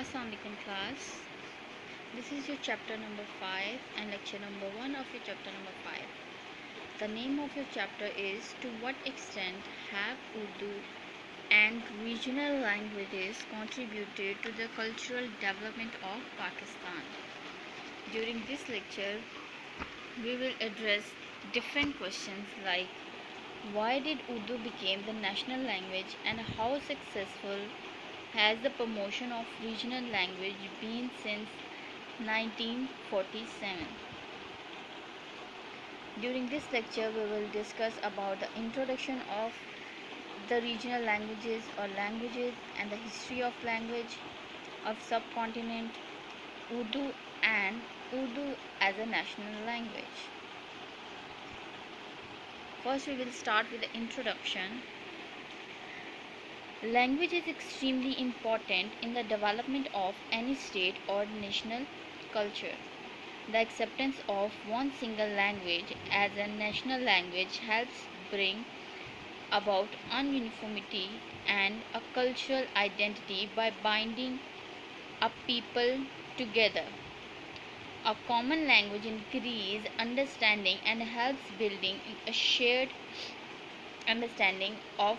Assalamu alaikum class. This is your chapter number 5 and lecture number 1 of your chapter number 5. The name of your chapter is To What Extent Have Urdu and Regional Languages Contributed to the Cultural Development of Pakistan. During this lecture, we will address different questions like why did Urdu become the national language and how successful has the promotion of regional language been since 1947. During this lecture, we will discuss about the introduction of the regional languages or languages and the history of language of subcontinent, Urdu and Urdu as a national language. First, we will start with the introduction. Language is extremely important in the development of any state or national culture. The acceptance of one single language as a national language helps bring about uniformity and a cultural identity by binding a people together. A common language increases understanding and helps building a shared understanding of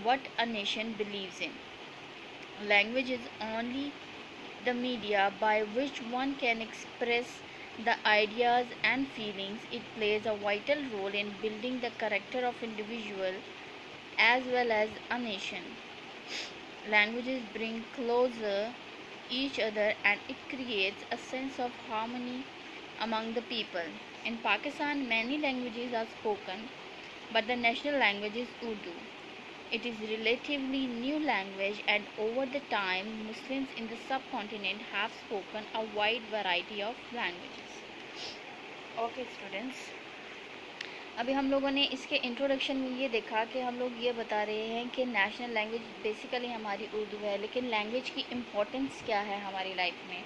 what a nation believes in. Language is only the media by which one can express the ideas and feelings. It plays a vital role in building the character of individual as well as a nation. Languages bring closer each other and it creates a sense of harmony among the people. In Pakistan, many languages are spoken, but the national language is Urdu. It is a relatively new language and over the time Muslims in the subcontinent have spoken a wide variety of languages. Okay students, अभी हम लोगों ने इसके introduction में ये देखा कि हम लोग ये बता रहे हैं कि नेशनल लैंग्वेज बेसिकली हमारी उर्दू है, लेकिन लैंग्वेज की इम्पोर्टेंस क्या है हमारी लाइफ में,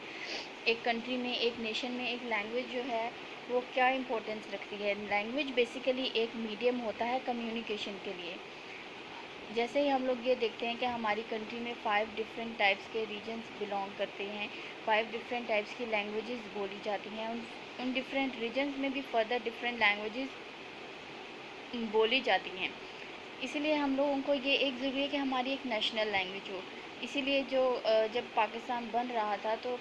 एक कंट्री में, एक नेशन में एक लैंग्वेज जो है वो क्या इम्पोर्टेंस रखती है. लैंग्वेज बेसिकली एक मीडियम होता है कम्युनिकेशन के लिए. जैसे ही हम लोग ये देखते हैं कि हमारी कंट्री में 5 डिफरेंट टाइप्स के रीजन्स बिलोंग करते हैं, 5 डिफरेंट टाइप्स की लैंग्वेजेस बोली जाती हैं, उन डिफरेंट रीजन्स में भी फर्दर डिफरेंट लैंग्वेजेस बोली जाती हैं. इसीलिए हम लोगों को ये एक ज़रूरी है कि हमारी एक नेशनल लैंग्वेज हो. इसीलिए जब पाकिस्तान बन रहा था तो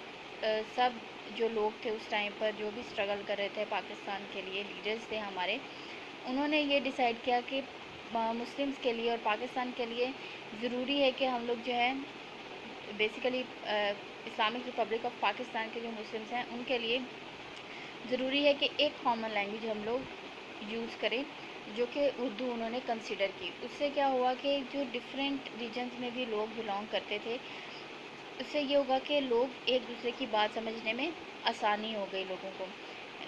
सब जो लोग थे उस टाइम पर जो भी स्ट्रगल कर रहे थे पाकिस्तान के लिए, लीडर्स थे हमारे, उन्होंने ये डिसाइड किया कि मुस्लिम्स के लिए और पाकिस्तान के लिए ज़रूरी है कि हम लोग जो है basically Islamic Republic of Pakistan के जो मुस्लिम्स हैं उनके लिए ज़रूरी है कि एक कॉमन लैंग्वेज हम लोग यूज़ करें, जो कि उर्दू उन्होंने कंसिडर की. उससे क्या हुआ कि जो डिफरेंट रीजन्स में भी लोग बिलोंग करते थे, उससे ये होगा कि लोग एक दूसरे की बात समझने में आसानी हो गई लोगों को.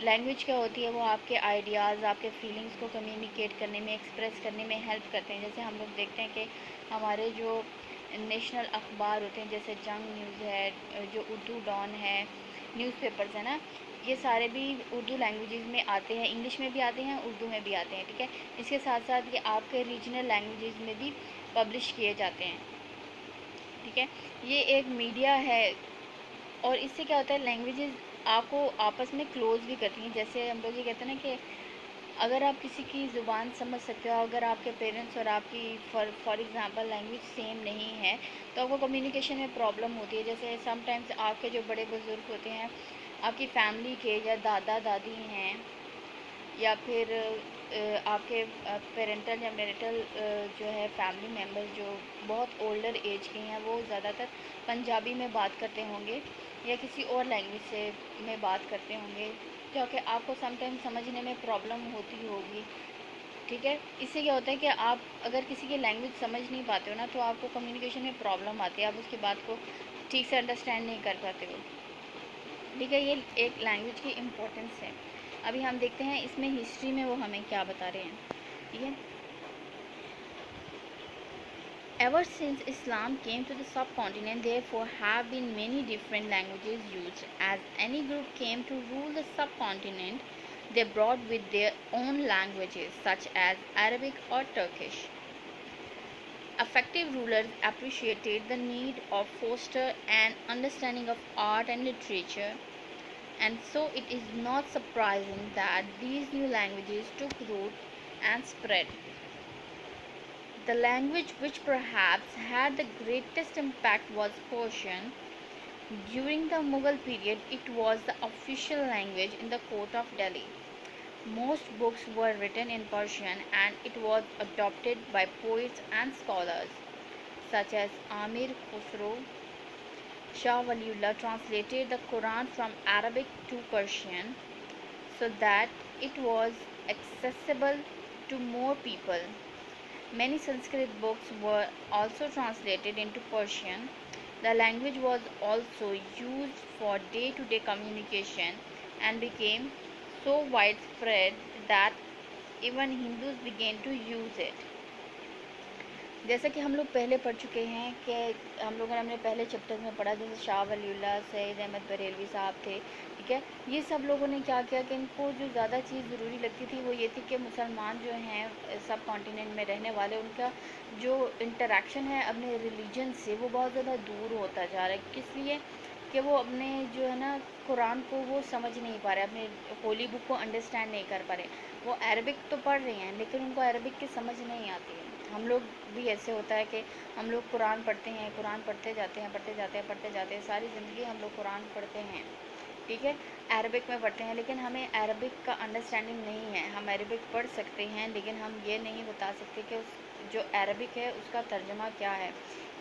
लैंग्वेज क्या होती है, वो आपके आइडियाज़, आपके फीलिंग्स को कम्युनिकेट करने में, एक्सप्रेस करने में हेल्प करते हैं. जैसे हम लोग देखते हैं कि हमारे जो नेशनल अखबार होते हैं, जैसे जंग न्यूज़ है, जो उर्दू डॉन है, न्यूज़पेपर्स है ना, ये सारे भी उर्दू लैंग्वेजेस में आते हैं, इंग्लिश में भी आते हैं, उर्दू में भी आते हैं. ठीक है, इसके साथ साथ ये आपके रीजनल लैंग्वेजेस में भी पब्लिश किए जाते हैं. ठीक है, ये एक मीडिया है और इससे क्या होता है, लैंग्वेजेस आपको आपस में क्लोज़ भी करती हैं. जैसे हम लोग ये कहते हैं ना कि अगर आप किसी की ज़ुबान समझ सकते हो, अगर आपके पेरेंट्स और आपकी फॉर एग्ज़ाम्पल लैंग्वेज सेम नहीं है तो आपको कम्युनिकेशन में प्रॉब्लम होती है. जैसे समटाइम्स आपके जो बड़े बुज़ुर्ग होते हैं, आपकी फैमिली के या दादा दादी हैं या फिर आपके पेरेंटल या मैरिटल जो है फैमिली मेम्बर्स जो बहुत ओल्डर एज के हैं, वो ज़्यादातर पंजाबी में बात करते होंगे या किसी और लैंग्वेज से में बात करते होंगे, क्योंकि आपको समटाइम समझने में प्रॉब्लम होती होगी. ठीक है, इससे क्या होता है कि आप अगर किसी की लैंग्वेज समझ नहीं पाते हो ना, तो आपको कम्युनिकेशन में प्रॉब्लम आती है, आप उसकी बात को ठीक से अंडरस्टैंड नहीं कर पाते हो. ठीक है, ये एक लैंग्वेज की इम्पोर्टेंस है. अभी हम देखते हैं इसमें हिस्ट्री में वो हमें क्या बता रहे हैं. ठीक है, ever since Islam came to the subcontinent, therefore have been many different languages used. As any group came to rule the subcontinent, they brought with their own languages such as Arabic or Turkish. Effective rulers appreciated the need of foster an understanding of art and literature, and so it is not surprising that these new languages took root and spread. The language which perhaps had the greatest impact was Persian. During the Mughal period, it was the official language in the court of Delhi. Most books were written in Persian and it was adopted by poets and scholars such as Amir Khusro. Shah Waliullah translated the Quran from Arabic to Persian so that it was accessible to more people. Many Sanskrit books were also translated into Persian. The language was also used for day to day communication and became so widespread that even Hindus began to use it. जैसा कि हम लोग पहले पढ़ चुके हैं कि हम लोगों ने हमने पहले चैप्टर्स में पढ़ा, जैसे शाह वलीउल्लाह, सैयद अहमद बरेलवी साहब थे, ठीक है। ये सब लोगों ने क्या किया कि इनको जो ज़्यादा चीज़ ज़रूरी लगती थी वो ये थी कि मुसलमान जो हैं सब कॉन्टिनेंट में रहने वाले, उनका जो इंटरेक्शन है अपने रिलीजन से वो बहुत ज़्यादा दूर होता जा रहा है। किस लिए कि वो अपने जो है ना कुरान को वो समझ नहीं पा रहे, अपने होली बुक को अंडरस्टैंड नहीं कर पा रहे। वो अरबिक तो पढ़ रहे हैं लेकिन उनको अरबिक की समझ नहीं आती है। हम लोग भी ऐसे होता है कि हम लोग कुरान पढ़ते हैं, कुरान पढ़ते जाते हैं, पढ़ते जाते हैं, पढ़ते जाते हैं, सारी ज़िंदगी हम लोग कुरान पढ़ते हैं, ठीक है, अरबिक में पढ़ते हैं, लेकिन हमें अरबिक का अंडरस्टैंडिंग नहीं है। हम अरबिक पढ़ सकते हैं लेकिन हम ये नहीं बता सकते कि उस जो अरबिक है उसका तर्जमा क्या है।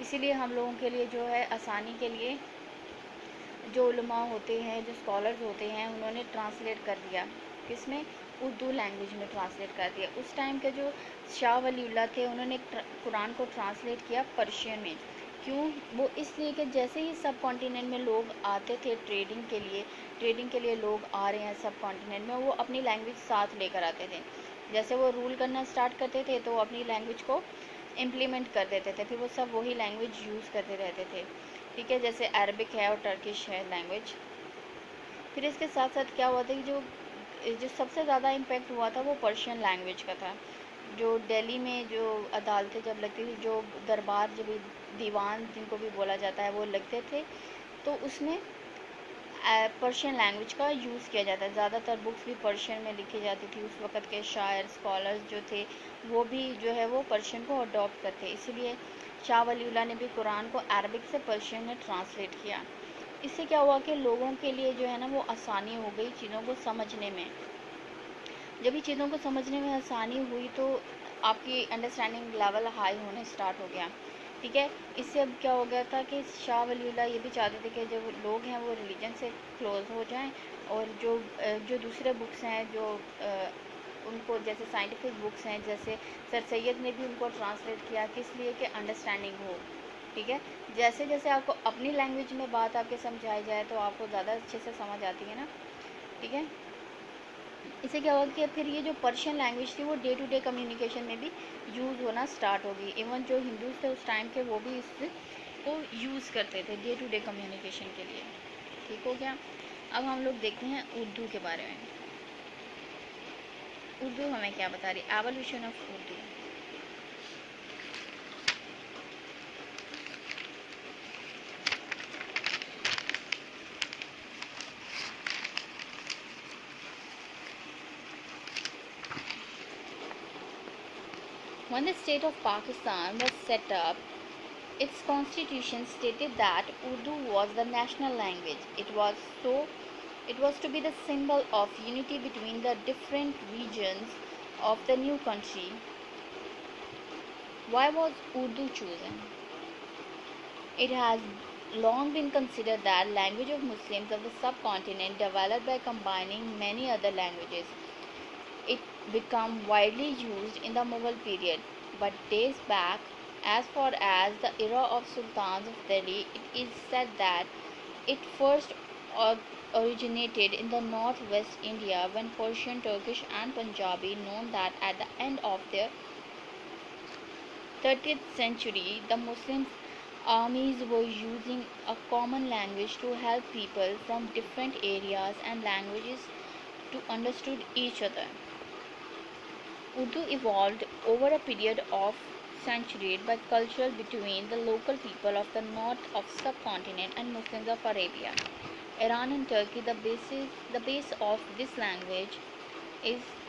इसीलिए हम लोगों के लिए जो है आसानी के लिए जो उलमा होते हैं, जो स्कॉलर्स होते हैं, उन्होंने ट्रांसलेट कर दिया, किसमें, उर्दू लैंग्वेज में ट्रांसलेट कर दिया। उस टाइम के जो शाह वलीउल्लाह थे उन्होंने कुरान को ट्रांसलेट किया पर्शियन में। क्यों? वो इसलिए कि जैसे ही सब कॉन्टिनेंट में लोग आते थे ट्रेडिंग के लिए लोग आ रहे हैं सब कॉन्टिनेंट में, वो अपनी लैंग्वेज साथ लेकर आते थे। जैसे वो रूल करना स्टार्ट करते थे तो वो अपनी लैंग्वेज को इम्प्लीमेंट कर देते थे, फिर वो सब वही लैंग्वेज यूज़ करते रहते थे, ठीक है, जैसे अरबिक है और टर्किश है लैंग्वेज। फिर इसके साथ साथ क्या हुआ था कि जो सबसे ज़्यादा इम्पेक्ट हुआ था वो पर्शियन लैंग्वेज का था। जो दिल्ली में जो अदालतें जब लगती थी, जो दरबार, जब दीवान जिनको भी बोला जाता है वो लगते थे, तो उसमें पर्शियन लैंग्वेज का यूज़ किया जाता है। ज़्यादातर बुक्स भी पर्शियन में लिखी जाती थी। उस वक़्त के शायर, स्कॉलर्स जो थे वो भी जो है वो पर्शियन को अडॉप्ट करते, इसीलिए शाह वलीउल्लाह ने भी कुरान को अरबिक से पर्शियन में ट्रांसलेट किया। इससे क्या हुआ कि लोगों के लिए जो है ना वो आसानी हो गई चीज़ों को समझने में। जब ये चीज़ों को समझने में आसानी हुई तो आपकी अंडरस्टैंडिंग लेवल हाई होने स्टार्ट हो गया, ठीक है। इससे अब क्या हो गया था कि शाह वलीउल्लाह ये भी चाहते थे कि जो लोग हैं वो रिलीजन से क्लोज हो जाएं, और जो दूसरे बुक्स हैं जो उनको, जैसे साइंटिफिक बुक्स हैं, जैसे सर सैयद ने भी उनको ट्रांसलेट किया, किस लिए कि अंडरस्टैंडिंग हो, ठीक है। जैसे जैसे आपको अपनी लैंग्वेज में बात आपके समझाई जाए तो आपको ज़्यादा अच्छे से समझ आती है ना, ठीक है। इससे क्या हुआ कि फिर ये जो पर्शियन लैंग्वेज थी वो डे टू डे कम्युनिकेशन में भी यूज़ होना स्टार्ट हो गई। इवन जो हिंदूज थे उस टाइम के वो भी इसको यूज़ करते थे डे टू डे कम्युनिकेशन के लिए, ठीक हो गया। अब हम लोग देखते हैं उर्दू के बारे में। उर्दू हमें क्या बता रही है, evolution of Urdu. When the state of Pakistan was set up, its constitution stated that Urdu was the national language. It was to be the symbol of unity between the different regions of the new country. Why was Urdu chosen? It has long been considered the language of Muslims of the subcontinent, developed by combining many other languages. It became widely used in the Mughal period, but dates back as far as the era of Sultans of Delhi. It is said that it first originated in the northwest India when Persian, Turkish, and Punjabi, known that at the end of the 30th century, the Muslim armies were using a common language to help people from different areas and languages to understand each other. Urdu evolved over a period of centuries by culture between the local people of the north of subcontinent and Muslims of Arabia. Iran and Turkey, the base of this language is